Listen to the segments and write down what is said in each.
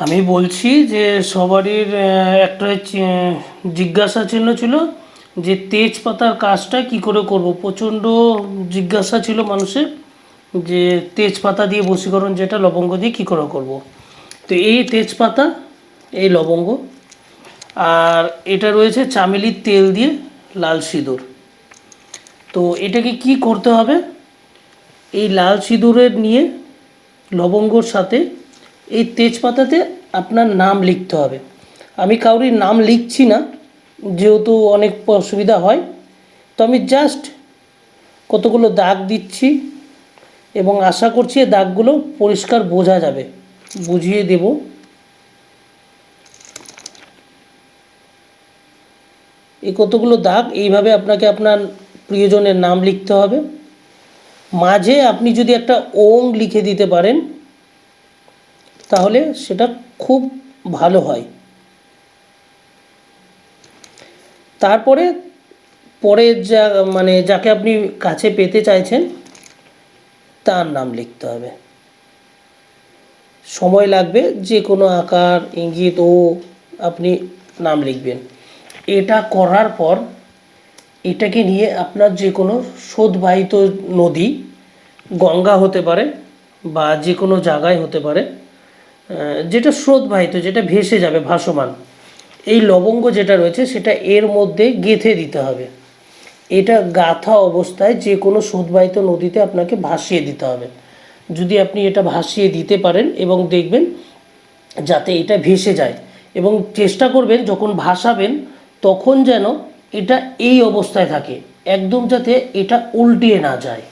আমি বলছি যে সবারই একটা জিজ্ঞাসা চিহ্ন ছিল যে তেজপাতার কাজটা কি করে করব। প্রচণ্ড জিজ্ঞাসা ছিল মানুষের যে তেজপাতা দিয়ে বশীকরণ, যেটা লবঙ্গ দিয়ে কী করে করব। তো এই তেজপাতা, এই লবঙ্গ, আর এটা রয়েছে চামেলির তেল দিয়ে লাল সিঁদুর। তো এটাকে কি করতে হবে, এই লাল সিঁদুরের নিয়ে লবঙ্গর সাথে এই তেজপাতাতে আপনার নাম লিখতে হবে। আমি কাউরির নাম লিখছি না, যেহেতু অনেক অসুবিধা হয়, তো আমি জাস্ট কতগুলো দাগ দিচ্ছি এবং আশা করছি এই দাগগুলো পরিষ্কার বোঝা যাবে, বুঝিয়ে দেব। এই কতগুলো দাগ এইভাবে আপনাকে আপনার প্রিয়জনের নাম লিখতে হবে। মাঝে আপনি যদি একটা ওং লিখে দিতে পারেন তাহলে সেটা খুব ভালো হয়। তারপরে পরের যাকে আপনি কাছে পেতে চাইছেন তার নাম লিখতে হবে। সময় লাগবে, যে কোনো আকার ইঙ্গিত ও আপনি নাম লিখবেন। এটা করার পর এটাকে নিয়ে আপনার যে কোনো স্রোতবাহিত নদী, গঙ্গা হতে পারে বা যে কোনো জায়গায় হতে পারে, যেটা স্রোতবাহিত, যেটা ভেসে যাবে, ভাসমান, এই লবঙ্গ যেটা রয়েছে সেটা এর মধ্যে গেঁথে দিতে হবে। এটা গাঁথা অবস্থায় যে কোনো স্রোতবাহিত নদীতে আপনাকে ভাসিয়ে দিতে হবে। যদি আপনি এটা ভাসিয়ে দিতে পারেন এবং দেখবেন যাতে এটা ভেসে যায়, এবং চেষ্টা করবেন যখন ভাসাবেন তখন যেন এটা এই অবস্থায় থাকে, একদম যাতে এটা উল্টিয়ে না যায়।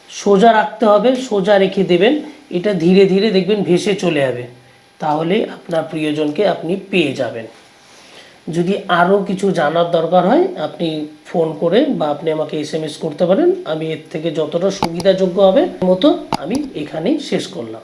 সোজা রাখতে হবে, সোজা রেখে দেবেন, এটা ধীরে ধীরে দেখবেন ভেসে চলে যাবে। তাহলে আপনার প্রিয়জনকে আপনি পেয়ে যাবেন। যদি আরও কিছু জানার দরকার হয় আপনি ফোন করে বা আপনি আমাকে SMS করতে পারেন। আমি এর থেকে যতটা সুবিধাযোগ্য হবে মতো আমি এখানেই শেষ করলাম।